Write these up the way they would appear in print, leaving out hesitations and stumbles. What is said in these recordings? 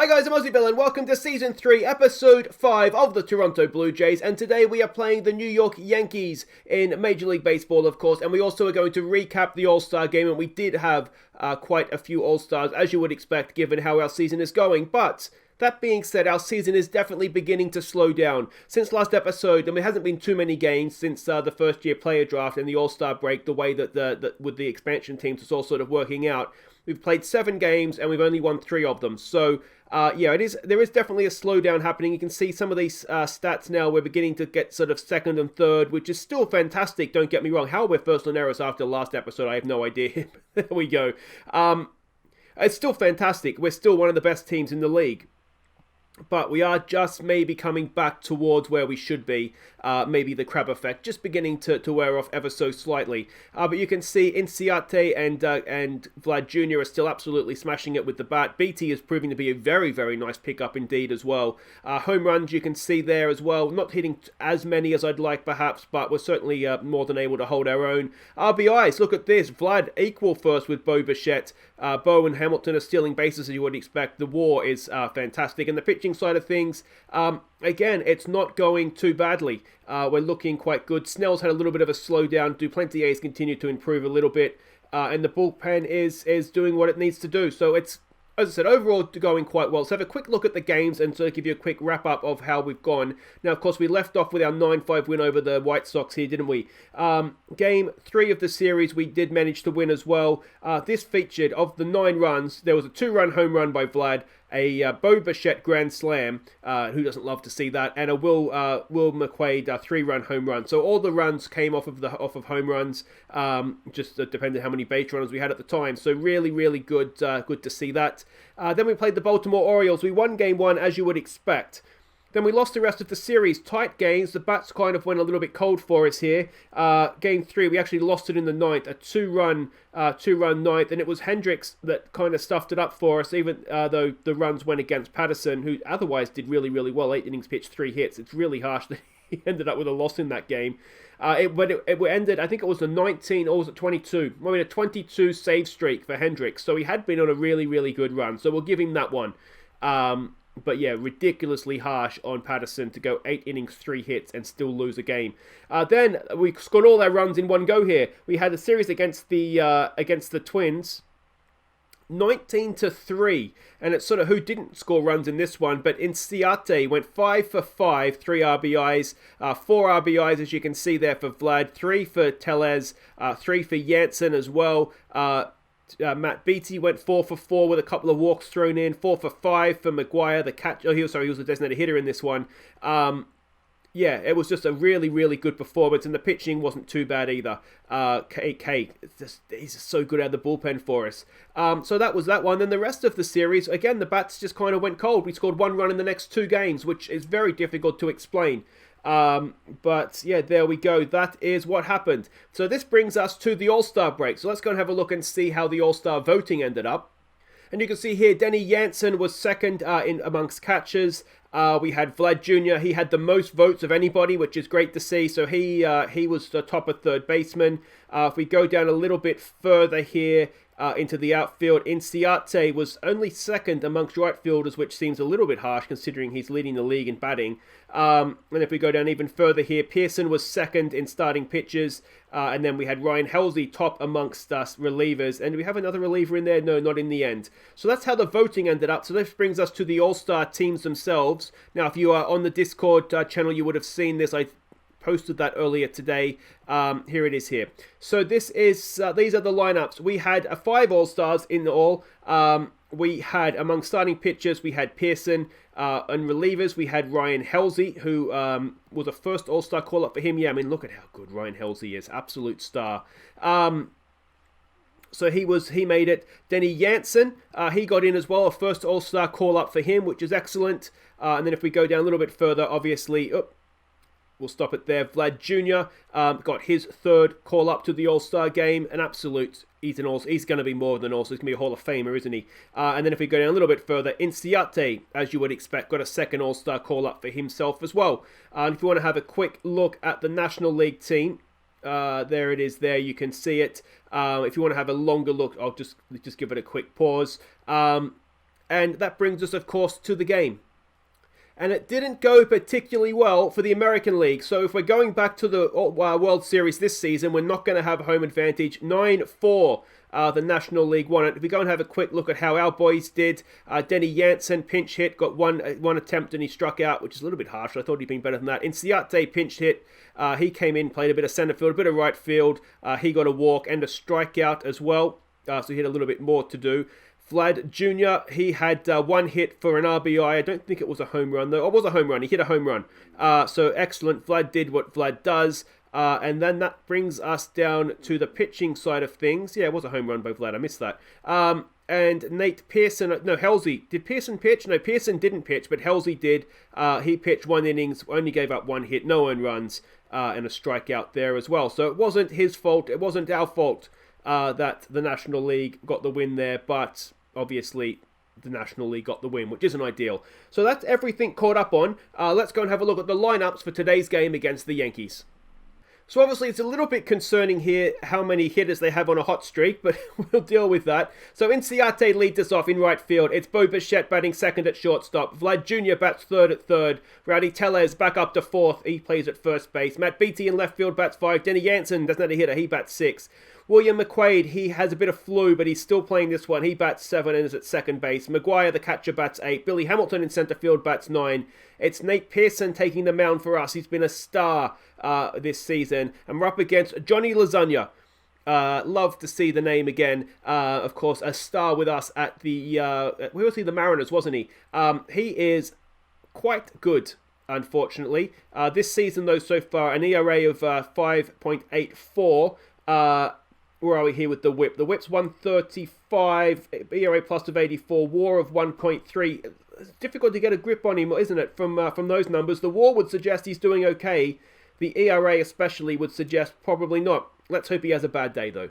Hi guys, I'm Aussie Bill and welcome to Season 3, Episode 5 of the Toronto Blue Jays, and today we are playing the New York Yankees in Major League Baseball, of course, and we also are going to recap the All-Star game, and we did have quite a few All-Stars, as you would expect, given how our season is going, but that being said, our season is definitely beginning to slow down. Since last episode, there hasn't been too many games since the first-year player draft and the All-Star break, the way that with the expansion teams it's all sort of working out. We've played 7 games and we've only won 3 of them. So, there is definitely a slowdown happening. You can see some of these stats now. We're beginning to get sort of second and third, which is still fantastic, don't get me wrong. How we're first on errors after the last episode, I have no idea. There we go. It's still fantastic. We're still one of the best teams in the league. But we are just maybe coming back towards where we should be. Maybe the crab effect just beginning to wear off ever so slightly. But you can see Inciarte and Vlad Jr. are still absolutely smashing it with the bat. BT is proving to be a very, very nice pickup indeed as well. Home runs you can see there as well. Not hitting as many as I'd like perhaps, but we're certainly more than able to hold our own. RBIs, look at this. Vlad equal first with Bo Bichette. Bo and Hamilton are stealing bases as you would expect. The WAR is fantastic. And the pitching side of things, again, it's not going too badly. We're looking quite good. Snell's had a little bit of a slowdown. Duplantier continued to improve a little bit. And the bullpen is doing what it needs to do. So it's, as I said, overall going quite well. So have a quick look at the games and sort of give you a quick wrap up of how we've gone. Now, of course, we left off with our 9-5 win over the White Sox here, didn't we? Game 3 of the series, we did manage to win as well. This featured, of the 9 runs, there was a 2-run home run by Vlad, a Bo Bichette grand slam, who doesn't love to see that, and a Will McQuaid 3-run home run. So all the runs came off of home runs, just depending on how many base runners we had at the time. So really, really good to see that. Then we played the Baltimore Orioles. We won Game 1 as you would expect. Then we lost the rest of the series. Tight games. The bats kind of went a little bit cold for us here. Game 3, we actually lost it in the 9th. A 2-run 9th. And it was Hendricks that kind of stuffed it up for us, even though the runs went against Patterson, who otherwise did really, really well. 8 innings pitched, 3 hits. It's really harsh that he ended up with a loss in that game. It ended, I think it was the 19, or was it 22? Maybe a 22 save streak for Hendricks. So he had been on a really, really good run. So we'll give him that one. But yeah, ridiculously harsh on Patterson to go 8 innings, 3 hits, and still lose a game. Then we scored all our runs in one go here. We had a series against the Twins, 19-3, and it's sort of who didn't score runs in this one, but Inciarte went 5 for 5, 3 RBIs, 4 RBIs as you can see there for Vlad, 3 for Tellez, 3 for Jansen as well. Matt Beatty went 4 for 4 with a couple of walks thrown in. 4 for 5 for Maguire, the catch. He was a designated hitter in this one. It was just a really, really good performance, and the pitching wasn't too bad either. KK, he's just so good out of the bullpen for us. So that was that one. Then the rest of the series, again, the bats just kind of went cold. We scored 1 run in the next 2 games, which is very difficult to explain. But yeah, there we go. That is what happened. So this brings us to the All-Star break. So let's go and have a look and see how the All-Star voting ended up. And you can see here, Denny Jansen was second in amongst catchers. We had Vlad Jr. He had the most votes of anybody, which is great to see. So he was the top of third baseman. If we go down a little bit further here, into the outfield, Inciarte was only second amongst right fielders, which seems a little bit harsh considering he's leading the league in batting. And if we go down even further here, Pearson was second in starting pitchers, and then we had Ryan Helsley top amongst us relievers. And do we have another reliever in there? No, not in the end. So that's how the voting ended up. So this brings us to the All-Star teams themselves. Now, if you are on the Discord channel, you would have seen this. I posted that earlier today. Here it is here. So this is these are the lineups. We had 5 All-Stars in all. We had, among starting pitchers, we had Pearson. And relievers, we had Ryan Helsley, who was a first All-Star call-up for him. Yeah, I mean, look at how good Ryan Helsley is. Absolute star. So he made it. Denny Jansen, he got in as well. A first All-Star call-up for him, which is excellent. And then if we go down a little bit further, obviously... we'll stop it there. Vlad Jr. Got his third call up to the All-Star game. An absolute, he's going to be more than All-Star. He's going to be a Hall of Famer, isn't he? And then if we go down a little bit further, Inciarte, as you would expect, got a second All-Star call up for himself as well. And if you want to have a quick look at the National League team, there it is there. You can see it. If you want to have a longer look, I'll just give it a quick pause. And that brings us, of course, to the game. And it didn't go particularly well for the American League. So if we're going back to the World Series this season, we're not going to have home advantage. 9-4, the National League won it. If we go and have a quick look at how our boys did, Denny Jansen pinch hit, got one attempt and he struck out, which is a little bit harsh. I thought he'd been better than that. Inciarte pinch hit. He came in, played a bit of center field, a bit of right field. He got a walk and a strikeout as well. So he had a little bit more to do. Vlad Jr., he had one hit for an RBI. I don't think it was a home run, though. It was a home run. He hit a home run. So excellent. Vlad did what Vlad does. And then that brings us down to the pitching side of things. Yeah, it was a home run by Vlad. I missed that. And Nate Pearson, no, Halsey. Did Pearson pitch? No, Pearson didn't pitch, but Halsey did. He pitched 1 innings, only gave up 1 hit, no earned runs, and a strikeout there as well. So it wasn't his fault. It wasn't our fault that the National League got the win there, but obviously the National League got the win, which isn't ideal. So that's everything caught up on. Let's go and have a look at the lineups for today's game against the Yankees. So obviously it's a little bit concerning here how many hitters they have on a hot streak, but we'll deal with that. So Inciarte leads us off in right field. It's Bo Bichette batting second at shortstop. Vlad Jr. bats third at third. Rowdy Tellez back up to fourth. He plays at first base. Matt Beattie in left field bats 5. Denny Jansen doesn't have a hitter. He bats 6. William McQuaid, he has a bit of flu, but he's still playing this one. He bats 7 and is at second base. Maguire, the catcher, bats 8. Billy Hamilton in center field bats 9. It's Nate Pearson taking the mound for us. He's been a star this season. And we're up against Johnny Lasagna. Love to see the name again. Of course, a star with us at the... where was he? The Mariners, wasn't he? He is quite good, unfortunately. This season, though, so far, an ERA of 5.84. Where are we here with the whip? The whip's 135, ERA plus of 84, WAR of 1.3. It's difficult to get a grip on him, isn't it, from those numbers? The WAR would suggest he's doing okay. The ERA especially would suggest probably not. Let's hope he has a bad day, though.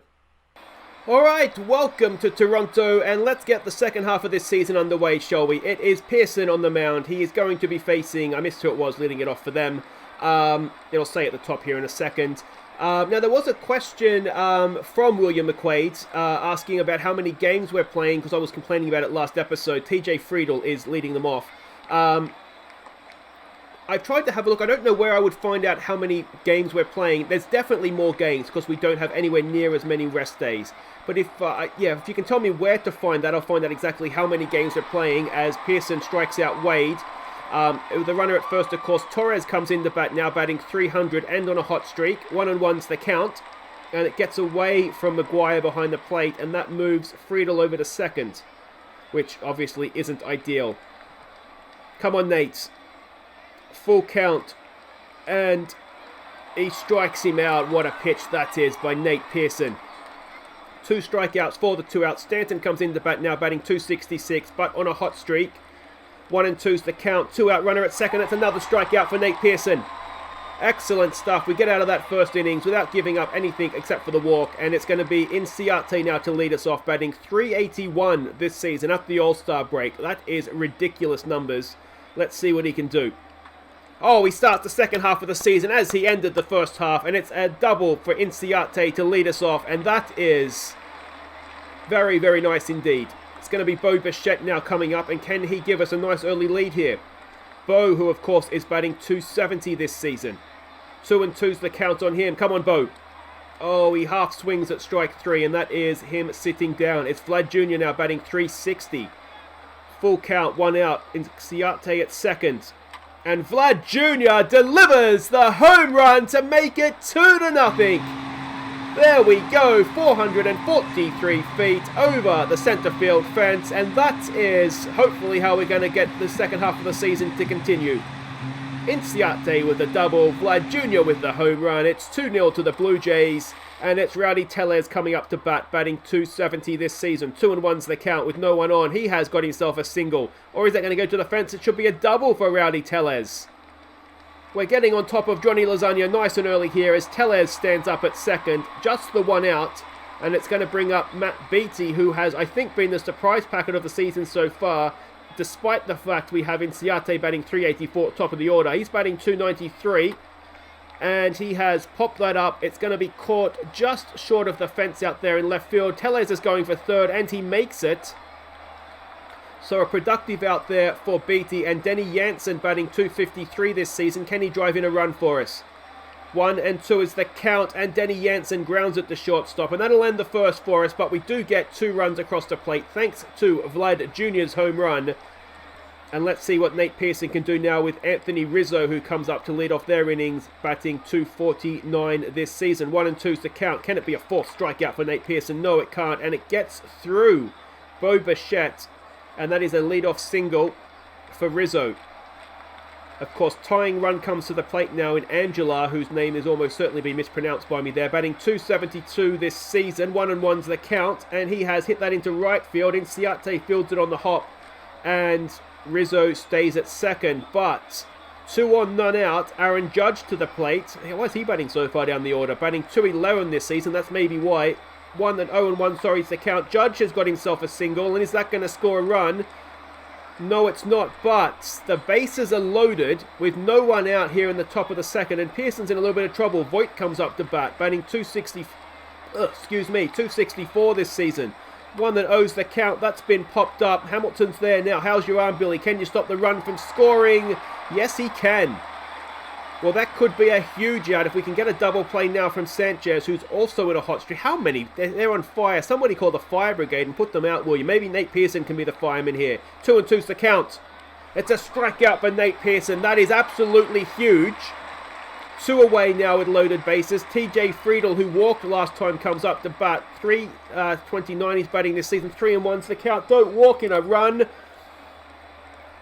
Alright, welcome to Toronto, and let's get the second half of this season underway, shall we? It is Pearson on the mound. He is going to be facing, I missed who it was leading it off for them. It'll say at the top here in a second. Now, there was a question from William McQuaid asking about how many games we're playing, because I was complaining about it last episode. TJ Friedel is leading them off. I've tried to have a look. I don't know where I would find out how many games we're playing. There's definitely more games, because we don't have anywhere near as many rest days. But if you can tell me where to find that, I'll find out exactly how many games we're playing as Pearson strikes out Wade. The runner at first, of course, Torres comes in to bat now, batting 300 and on a hot streak. 1-1's the count, and it gets away from Maguire behind the plate, and that moves Friedel over to second, which obviously isn't ideal. Come on, Nate. Full count, and he strikes him out. What a pitch that is by Nate Pearson. 2 strikeouts for the 2 outs. Stanton comes in to bat now, batting 266, but on a hot streak. 1-2's the count. 2 out runner at second. That's another strikeout for Nate Pearson. Excellent stuff. We get out of that first innings without giving up anything except for the walk. And it's going to be Inciarte now to lead us off, batting 381 this season after the All-Star break. That is ridiculous numbers. Let's see what he can do. Oh, he starts the second half of the season as he ended the first half. And it's a double for Inciarte to lead us off. And that is very, very nice indeed. It's going to be Bo Bichette now coming up, and can he give us a nice early lead here? Bo, who of course is batting 270 this season. 2-2's the count on him. Come on, Bo. Oh, he half swings at strike 3, and that is him sitting down. It's Vlad Jr. now batting 360. Full count, 1 out. Inciarte at second. And Vlad Jr. delivers the home run to make it 2-0. There we go, 443 feet over the centre field fence, and that is hopefully how we're going to get the second half of the season to continue. Inciarte with the double, Vlad Jr. with the home run. It's 2-0 to the Blue Jays, and it's Rowdy Tellez coming up to bat, batting 270 this season. 2-1's the count with no one on. He has got himself a single, or is that going to go to the fence? It should be a double for Rowdy Tellez. We're getting on top of Johnny Lasagna nice and early here as Tellez stands up at second. Just the 1 out. And it's going to bring up Matt Beattie, who has, I think, been the surprise packet of the season so far. Despite the fact we have Inciarte batting 384 at top of the order. He's batting 293. And he has popped that up. It's going to be caught just short of the fence out there in left field. Tellez is going for third, and he makes it. So a productive out there for Beatty, and Denny Jansen batting 253 this season. Can he drive in a run for us? 1-2 is the count, and Denny Jansen grounds at the shortstop, and that'll end the first for us, but we do get 2 runs across the plate thanks to Vlad Jr.'s home run. And let's see what Nate Pearson can do now with Anthony Rizzo, who comes up to lead off their innings, batting 249 this season. 1-2 is the count. Can it be a 4th strikeout for Nate Pearson? No, it can't, and it gets through Bo Bichette, and that is a leadoff single for Rizzo. Of course, tying run comes to the plate now in Angela, whose name is almost certainly been mispronounced by me there. Batting 272 this season. 1-1's the count, and he has hit that into right field. Inciarte fields it on the hop, and Rizzo stays at second. But 2 on, none out. Aaron Judge to the plate. Why is he batting so far down the order? Batting 211 this season. That's maybe why. 1-0, sorry, it's the count. Judge has got himself a single, and is that going to score a run? No, it's not, but the bases are loaded with no one out here in the top of the second, and Pearson's in a little bit of trouble. Voigt comes up to bat, batting 264 this season. 1-0's the count. That's been popped up. Hamilton's there now. How's your arm, Billy? Can you stop the run from scoring? Yes, he can. Well, that could be a huge out if we can get a double play now from Sanchez, who's also in a hot streak. How many? They're on fire. Somebody call the fire brigade and put them out, will you? Maybe Nate Pearson can be the fireman here. 2-2's the count. It's a strikeout for Nate Pearson. That is absolutely huge. 2 away now with loaded bases. TJ Friedel, who walked last time, comes up to bat. 329 he's batting this season. 3-1's the count. Don't walk in a run.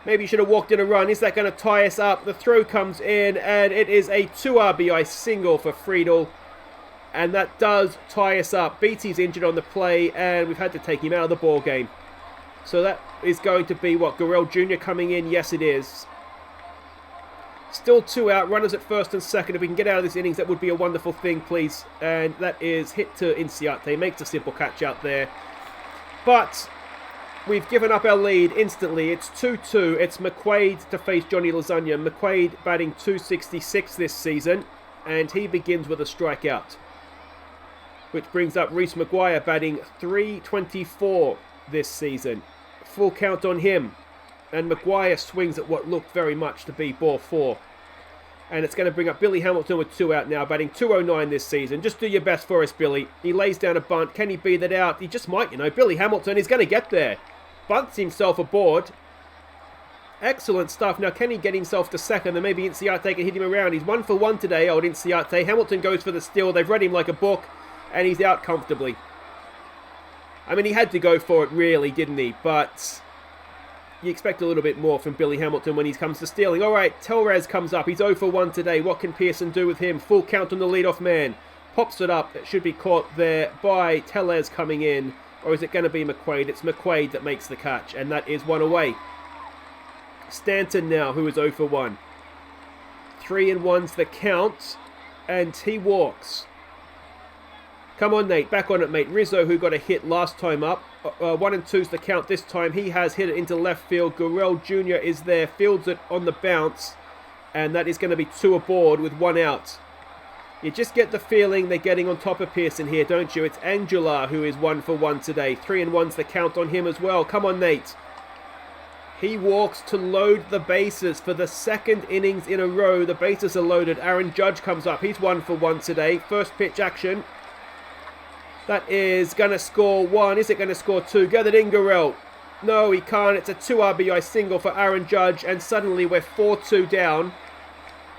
Maybe you should have walked in a run. Is that going to tie us up? The throw comes in, and it is a 2 RBI single for Friedel. And that does tie us up. Beatty's injured on the play, and we've had to take him out of the ball game. So that is going to be, what, Gurrell Jr. coming in? Yes, it is. Still 2 out. Runners at first and second. If we can get out of this innings, that would be a wonderful thing, please. And that is hit to Inciarte. Makes a simple catch out there. But we've given up our lead instantly. It's 2-2. It's McQuaid to face Johnny Lasagna. McQuaid batting 266 this season, and he begins with a strikeout. Which brings up Reese McGuire batting 324 this season. Full count on him. And McGuire swings at what looked very much to be ball 4. And it's going to bring up Billy Hamilton with 2 out now, batting 209 this season. Just do your best for us, Billy. He lays down a bunt. Can he beat that out? He just might, you know. Billy Hamilton is going to get there. Bunts himself aboard. Excellent stuff. Now, can he get himself to second? Then maybe Inciarte can hit him around. He's 1 for 1 today, old Inciarte. Hamilton goes for the steal. They've read him like a book, and he's out comfortably. I mean, he had to go for it, really, didn't he? But you expect a little bit more from Billy Hamilton when he comes to stealing. All right, Telrez comes up. He's 0 for 1 today. What can Pearson do with him? Full count on the leadoff man. Pops it up. It should be caught there by Telez coming in. Or is it going to be McQuaid? It's McQuaid that makes the catch, and that is 1 away. Stanton now, who is 0 for 1. 3-1's the count, and he walks. Come on, Nate. Back on it, mate. Rizzo, who got a hit last time up. 1-2's the count this time. He has hit it into left field. Gurrell Jr. is there. Fields it on the bounce. And that is going to be 2 aboard with 1 out. You just get the feeling they're getting on top of Pearson here, don't you? It's Angela who is 1 for 1 today. 3-1's the count on him as well. Come on, Nate. He walks to load the bases for the 2nd innings in a row. The bases are loaded. Aaron Judge comes up. He's 1 for 1 today. First pitch action. That is going to score 1. Is it going to score 2? Get it in, Gurrell. No, he can't. It's a 2 RBI single for Aaron Judge, and suddenly we're 4-2 down.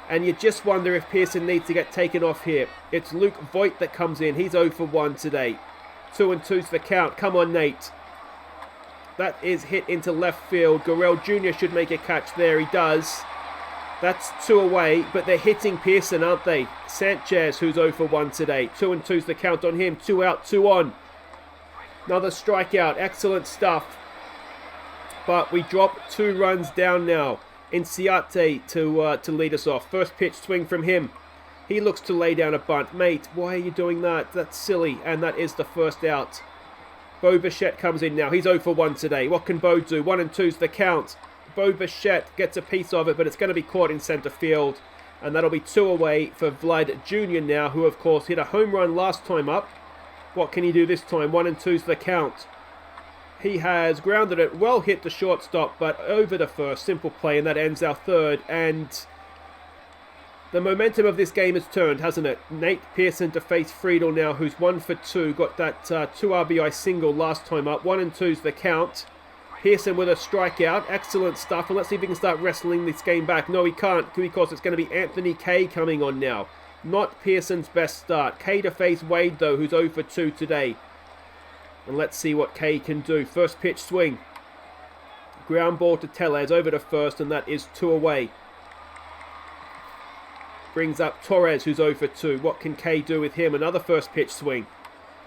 And you just wonder if Pearson needs to get taken off here. It's Luke Voigt that comes in. He's 0 for 1 today. 2-2's the count. Come on, Nate. That is hit into left field. Gurrell Jr. should make a catch there. He does. That's 2 away, but they're hitting Pearson, aren't they? Sanchez, who's 0 for 1 today. 2-2's the count on him. 2 out, 2 on. Another strikeout. Excellent stuff. But we drop 2 runs down now. Inciarte to lead us off. First pitch swing from him. He looks to lay down a bunt. Mate, why are you doing that? That's silly. And that is the first out. Bo Bichette comes in now. He's 0 for 1 today. What can Bo do? 1-2's the count. Bo Bichette gets a piece of it, but it's going to be caught in center field. And that'll be 2 away for Vlad Jr. now, who, of course, hit a home run last time up. What can he do this time? 1-2's the count. He has grounded it, well hit the shortstop, but over the first. Simple play, and that ends our third. And the momentum of this game has turned, hasn't it? Nate Pearson to face Friedel now, who's 1 for 2. Got that 2 RBI single last time up. 1 and 2's the count. Pearson with a strikeout. Excellent stuff. And let's see if he can start wrestling this game back. No, he can't, because it's going to be Anthony Kay coming on now. Not Pearson's best start. Kay to face Wade, though, who's 0 for 2 today. And let's see what Kay can do. First pitch swing. Ground ball to Tellez over to first, and that is 2 away. Brings up Torres, who's 0 for 2. What can Kay do with him? Another first pitch swing.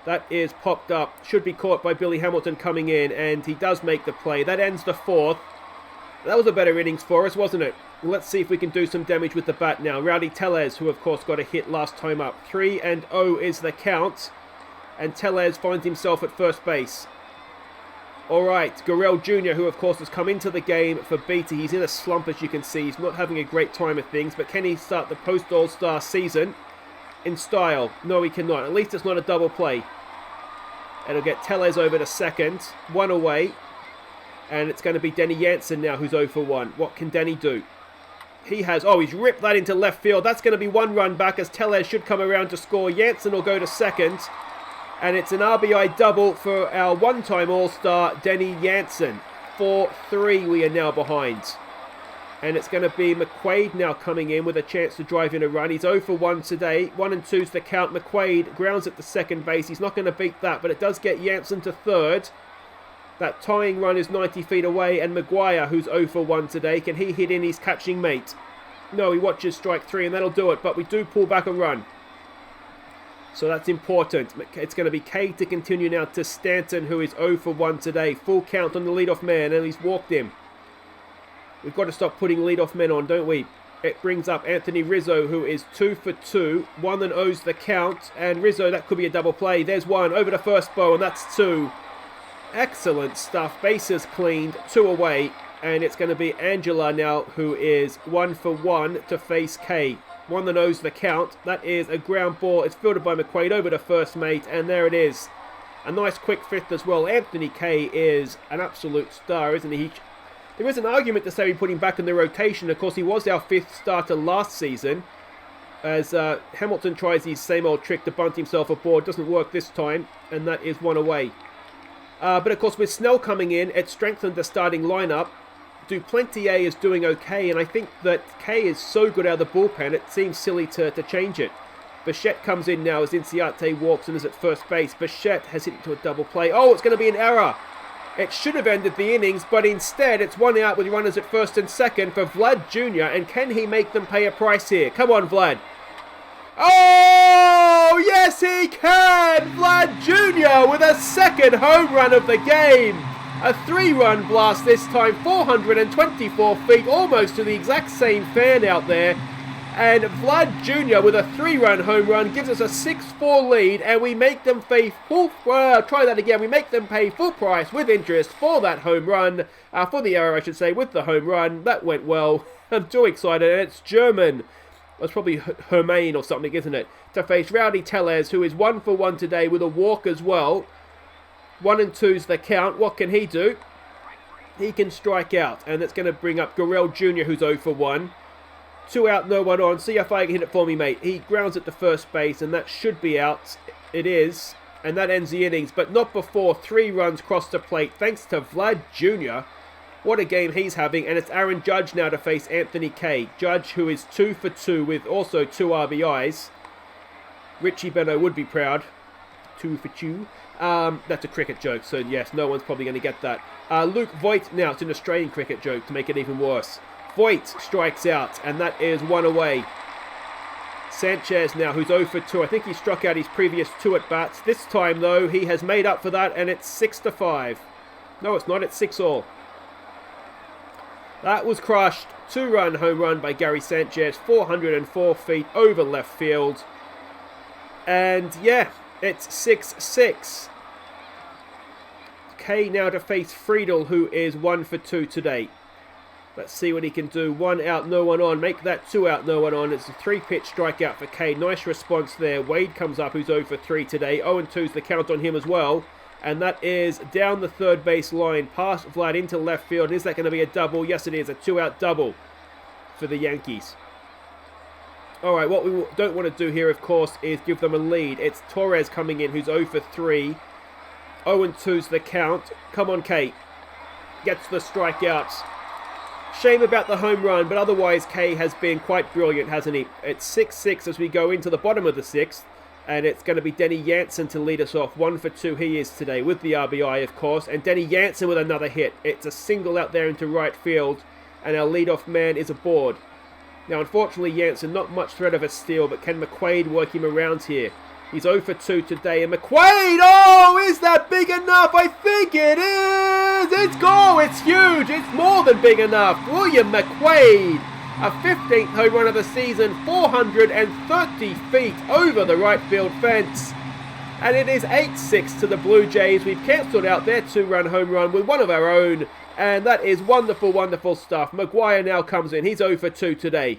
That is popped up. Should be caught by Billy Hamilton coming in, and he does make the play. That ends the fourth. That was a better innings for us, wasn't it? Let's see if we can do some damage with the bat now. Rowdy Tellez, who of course got a hit last time up. 3 and 0 is the count. And Tellez finds himself at first base. Alright, Gurrell Jr., who of course has come into the game for Beatty. He's in a slump, as you can see. He's not having a great time of things. But can he start the post-All-Star season in style? No, he cannot. At least it's not a double play. It'll get Tellez over to second. 1 away. And it's going to be Denny Jansen now, who's 0 for 1. What can Denny do? He's ripped that into left field. That's going to be 1 run back, as Tellez should come around to score. Jansen will go to second. And it's an RBI double for our one-time All-Star, Denny Jansen. 4-3 we are now behind. And it's going to be McQuaid now coming in with a chance to drive in a run. He's 0 for 1 today. 1 and 2's the count. McQuaid grounds at the second base. He's not going to beat that, but it does get Jansen to third. That tying run is 90 feet away. And Maguire, who's 0 for 1 today, can he hit in his catching mate? No, he watches strike 3, and that'll do it. But we do pull back a run. So that's important. It's going to be Kay to continue now to Stanton, who is 0 for 1 today. Full count on the leadoff man, and he's walked him. We've got to stop putting leadoff men on, don't we? It brings up Anthony Rizzo, who is 2 for 2. 1 and 0's the count. And Rizzo, that could be a double play. There's 1 over to first bow, and that's 2. Excellent stuff. Bases cleaned. 2 away. And it's going to be Angela now, who is 1 for 1 to face Kay. 1 and 0's the count. That is a ground ball. It's fielded by McQuaid over to first mate, and there it is. A nice quick fifth as well. Anthony Kay is an absolute star, isn't he? There is an argument to say we put him back in the rotation. Of course, he was our 5th starter last season, as Hamilton tries his same old trick to bunt himself aboard. Doesn't work this time, and that is 1 away. But of course, with Snell coming in, it strengthened the starting lineup. Duplantier is doing okay, and I think that Kay is so good out of the bullpen, it seems silly to change it. Bichette comes in now as Inciarte walks and is at first base. Bichette has hit into a double play. Oh, it's going to be an error. It should have ended the innings, but instead it's 1 out with runners at first and second for Vlad Jr. And can he make them pay a price here? Come on, Vlad. Oh, yes he can! Vlad Jr. with a second home run of the game. A 3-run blast this time, 424 feet, almost to the exact same fan out there. And Vlad Jr. with a 3-run home run gives us a 6-4 lead, and we make them pay We make them pay full price with interest for that home run, for the error I should say, with the home run. That went well. I'm too excited, and it's German. That's probably Hermain or something, isn't it? To face Rowdy Tellez, who is 1 for 1 today with a walk as well. 1 and 2's the count. What can he do? He can strike out, and that's going to bring up Gurrell Jr., who's 0 for 1. 2 out, no one on. See if I can hit it for me, mate. He grounds it to first base, and that should be out. It is, and that ends the innings, but not before 3 runs cross the plate, thanks to Vlad Jr. What a game he's having, and it's Aaron Judge now to face Anthony Kay. Judge, who is 2 for 2 with also 2 RBIs. Richie Beno would be proud. 2 for 2. That's a cricket joke, so yes, no one's probably going to get that. Luke Voigt now, it's an Australian cricket joke to make it even worse. Voigt strikes out, and that is 1 away. Sanchez now, who's 0 for 2. I think he struck out his previous 2 at-bats. This time, though, he has made up for that, and it's 6-5. No, it's not. It's 6-all. That was crushed. 2-run home run by Gary Sanchez. 404 feet over left field. And, yeah, it's 6-6. Kay now to face Friedel, who is 1 for 2 today. Let's see what he can do. 1 out, no one on. Make that 2 out, no one on. It's a 3-pitch strikeout for Kay. Nice response there. Wade comes up, who's 0 for 3 today. 0 and 2's the count on him as well. And that is down the third base line, past Vlad into left field. Is that going to be a double? Yes, it is. A 2-out double for the Yankees. All right, what we don't want to do here, of course, is give them a lead. It's Torres coming in, who's 0 for 3. 0-2's the count. Come on, Kate. Gets the strikeouts. Shame about the home run, but otherwise Kay has been quite brilliant, hasn't he? It's 6-6 as we go into the bottom of the 6th, and it's going to be Denny Jansen to lead us off. 1 for 2 he is today, with the RBI, of course, and Denny Jansen with another hit. It's a single out there into right field, and our leadoff man is aboard. Now, unfortunately, Jansen, not much threat of a steal, but can McQuaid work him around here? He's 0 for 2 today, and McQuaid, oh, is that big enough? I think it is! It's goal, it's huge, it's more than big enough. William McQuaid, a 15th home run of the season, 430 feet over the right field fence. And it is 8-6 to the Blue Jays. We've cancelled out their 2-run home run with one of our own, and that is wonderful, wonderful stuff. Maguire now comes in, he's 0 for 2 today.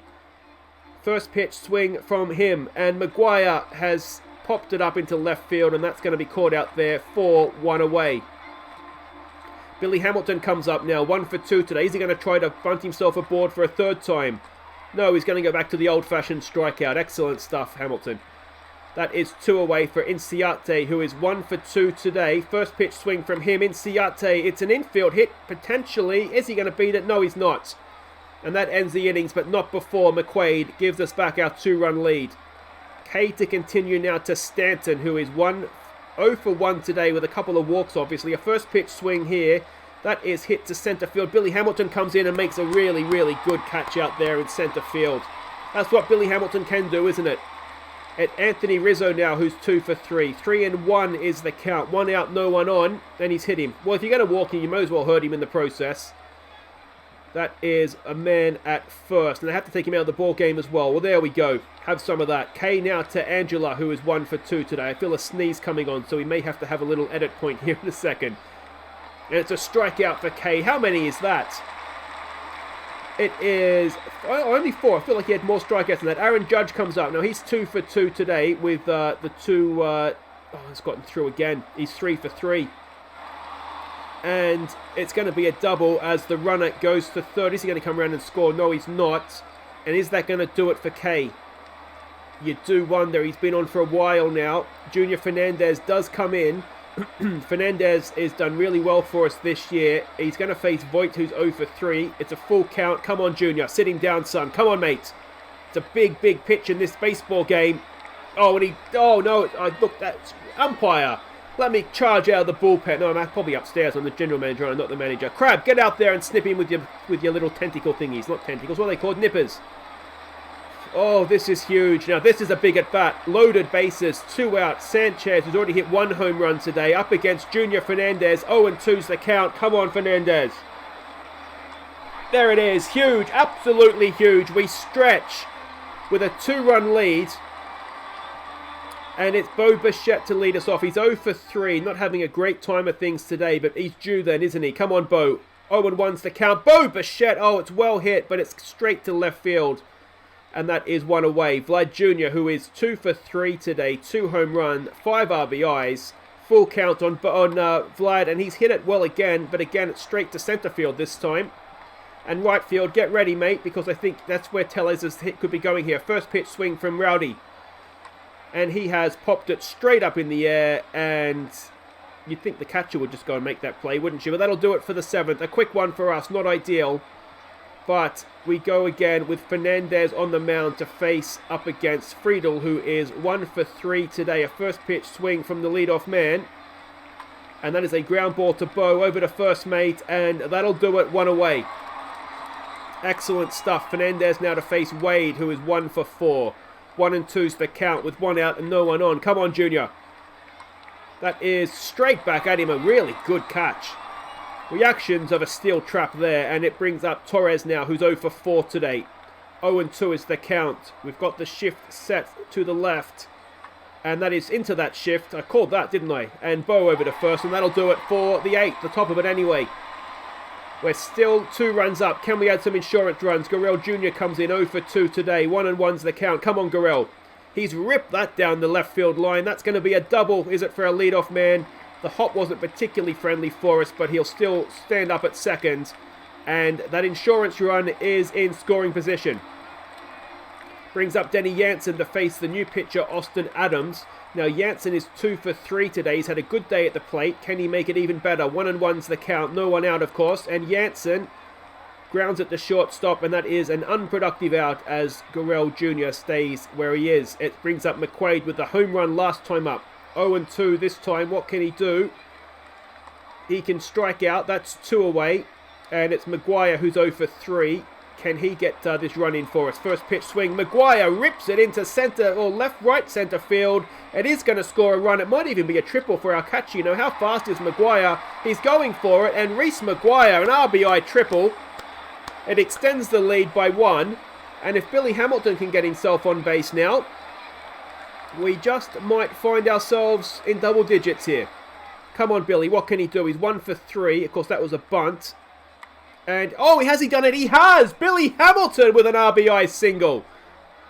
First pitch swing from him, and Maguire has popped it up into left field, and that's going to be caught out there for 1 away. Billy Hamilton comes up now, 1 for 2 today. Is he going to try to bunt himself aboard for a third time? No, he's going to go back to the old-fashioned strikeout. Excellent stuff, Hamilton. That is 2 away for Inciarte, who is 1 for 2 today. First pitch swing from him, Inciarte. It's an infield hit, potentially. Is he going to beat it? No, he's not. And that ends the innings, but not before McQuaid gives us back our 2-run lead. K to continue now to Stanton, who is 0 for 1 today with a couple of walks, obviously. A first pitch swing here. That is hit to center field. Billy Hamilton comes in and makes a really, really good catch out there in center field. That's what Billy Hamilton can do, isn't it? At Anthony Rizzo now, who's 2 for 3. 3-1 is the count. 1 out, no one on. And he's hit him. Well, if you're going to walk him, you might as well hurt him in the process. That is a man at first. And they have to take him out of the ball game as well. Well, there we go. Have some of that. K now to Angela, who is 1 for 2 today. I feel a sneeze coming on, so we may have to have a little edit point here in a second. And it's a strikeout for K. How many is that? It is only 4. I feel like he had more strikeouts than that. Aaron Judge comes up. Now, he's 2 for 2 today with the 2... it's gotten through again. He's 3 for 3. And it's going to be a double as the runner goes to third. Is he going to come around and score? No, he's not. And is that going to do it for K? You do wonder. He's been on for a while now. Junior Fernandez does come in. Fernandez has done really well for us this year. He's going to face Voigt, who's 0 for 3. It's a full count. Come on, Junior. Sit him down, son. Come on, mate. It's a big, big pitch in this baseball game. Oh, and he... Oh, no. Look, that's... Umpire. Let me charge out of the bullpen. No, I'm probably upstairs. I'm the general manager and not the manager. Crab, get out there and snip him with your little tentacle thingies. Not tentacles. What are they called? Nippers. Oh, this is huge. Now, this is a big at-bat. Loaded bases. 2 out. Sanchez, who's already hit 1 home run today, up against Junior Fernandez. 0-2's the count. Come on, Fernandez. There it is. Huge. Absolutely huge. We stretch with a 2-run lead. And it's Bo Bichette to lead us off. He's 0 for 3. Not having a great time of things today, but he's due then, isn't he? Come on, Bo. 0-1's the count. Bo Bichette. Oh, it's well hit, but it's straight to left field. And that is 1 away. Vlad Jr., who is 2 for 3 today. 2 home run, 5 RBIs. Full count on Vlad, and he's hit it well again, but again, it's straight to center field this time. And right field, get ready, mate, because I think that's where Tellez's hit could be going here. First pitch swing from Rowdy. And he has popped it straight up in the air, and you'd think the catcher would just go and make that play, wouldn't you? But that'll do it for the 7th. A quick one for us, not ideal. But we go again with Fernandez on the mound to face up against Friedel, who is 1 for 3 today. A first pitch swing from the leadoff man. And that is a ground ball to Bo over to first mate, and that'll do it. 1 away. Excellent stuff. Fernandez now to face Wade, who is 1 for 4. 1-2's the count with 1 out and no one on. Come on, Junior. That is straight back at him. A really good catch. Reactions of a steel trap there, and it brings up Torres now, who's 0 for 4 today. 0-2 is the count. We've got the shift set to the left, and that is into that shift. I called that, didn't I? And Bo over to first, and that'll do it for the 8th, the top of it anyway. We're still 2 runs up. Can we add some insurance runs? Gurrell Jr. comes in 0 for 2 today. 1-1's the count. Come on, Gurrell. He's ripped that down the left field line. That's going to be a double, is it, for our leadoff man? The hop wasn't particularly friendly for us, but he'll still stand up at second. And that insurance run is in scoring position. Brings up Denny Jansen to face the new pitcher, Austin Adams. Now, Jansen is 2 for 3 today. He's had a good day at the plate. Can he make it even better? 1-1's the count. No one out, of course. And Jansen grounds at the shortstop, and that is an unproductive out as Gurriel Jr. stays where he is. It brings up McQuaid with the home run last time up. 0-2 this time. What can he do? He can strike out. That's 2 away. And it's Maguire who's 0 for 3. Can he get this run in for us? First pitch swing. Maguire rips it into center or right center field. It is going to score a run. It might even be a triple for our catcher. You know, how fast is Maguire? He's going for it. And Reese Maguire, an RBI triple. It extends the lead by 1. And if Billy Hamilton can get himself on base now, we just might find ourselves in double digits here. Come on, Billy. What can he do? He's 1 for 3. Of course, that was a bunt. And, oh, has he done it? He has! Billy Hamilton with an RBI single.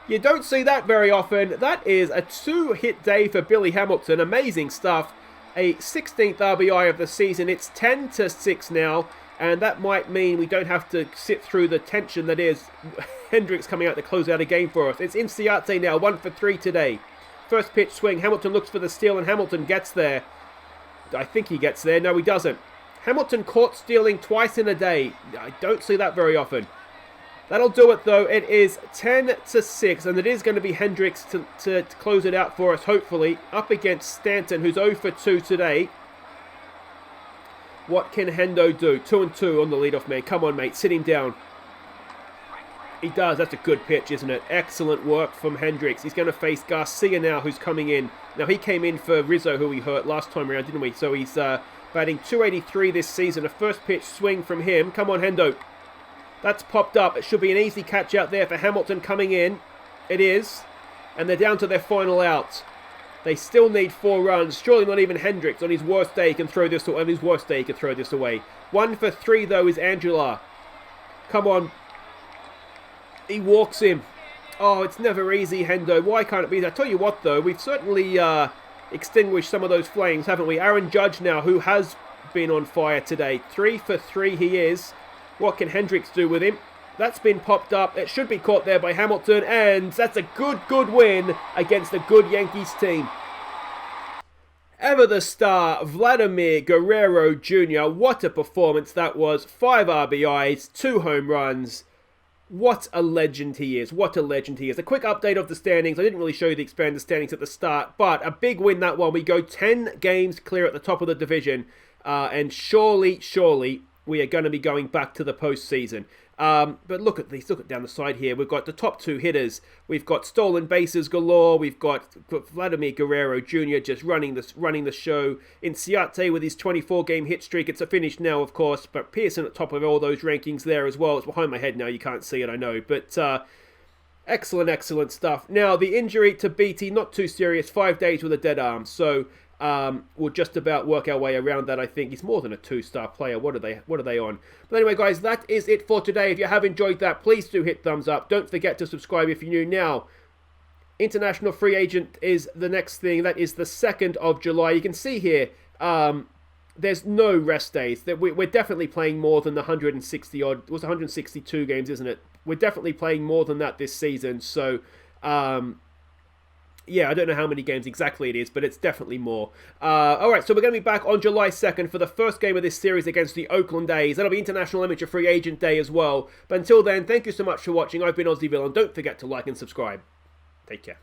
You don't see that very often. That is a 2-hit day for Billy Hamilton. Amazing stuff. A 16th RBI of the season. It's 10-6 now. And that might mean we don't have to sit through the tension that is Hendricks coming out to close out a game for us. It's Inciarte now, 1 for 3 today. First pitch swing. Hamilton looks for the steal and Hamilton gets there. I think he gets there. No, he doesn't. Hamilton caught stealing twice in a day. I don't see that very often. That'll do it, though. It is 10-6, and it is going to be Hendricks to close it out for us, hopefully, up against Stanton, who's 0 for 2 today. What can Hendo do? 2-2 on the leadoff man. Come on, mate. Sit him down. He does. That's a good pitch, isn't it? Excellent work from Hendricks. He's going to face Garcia now, who's coming in. Now, he came in for Rizzo, who we hurt last time around, didn't we? So he's batting .283 this season. A first pitch swing from him. Come on, Hendo. That's popped up. It should be an easy catch out there for Hamilton coming in. It is. And they're down to their final out. They still need 4 runs. Surely not even Hendricks on his worst day can throw this away. On his worst day, he can throw this away. 1 for 3, though, is Angela. Come on. He walks him. Oh, it's never easy, Hendo. Why can't it be? I tell you what, though, we've certainly extinguished some of those flames, haven't we? Aaron Judge now, who has been on fire today. 3 for 3 he is. What can Hendricks do with him? That's been popped up. It should be caught there by Hamilton, and that's a good win against a good Yankees team. Ever the star, Vladimir Guerrero Jr. What a performance that was. 5 RBIs, 2 home runs. What a legend he is. What a legend he is. A quick update of the standings. I didn't really show you the expanded standings at the start, but a big win that one. We go 10 games clear at the top of the division, and surely, we are going to be going back to the postseason. But look at these. Look at down the side here. We've got the top 2 hitters. We've got stolen bases galore. We've got Vladimir Guerrero Jr. just running the show. Inciarte with his 24-game hit streak. It's a finish now, of course. But Pearson at top of all those rankings there as well. It's behind my head now. You can't see it, I know. But excellent stuff. Now, the injury to BT, not too serious. 5 days with a dead arm. So we'll just about work our way around that, I think. He's more than a 2-star player. What are they on? But anyway, guys, that is it for today. If you have enjoyed that, please do hit thumbs up. Don't forget to subscribe if you're new. Now, International Free Agent is the next thing. That is the 2nd of July. You can see here, there's no rest days. We're definitely playing more than the 160 odd. It was 162 games, isn't it? We're definitely playing more than that this season. So, yeah, I don't know how many games exactly it is, but it's definitely more. Alright, so we're going to be back on July 2nd for the first game of this series against the Oakland A's. That'll be International Amateur Free Agent Day as well. But until then, thank you so much for watching. I've been Aussie Villain. Don't forget to like and subscribe. Take care.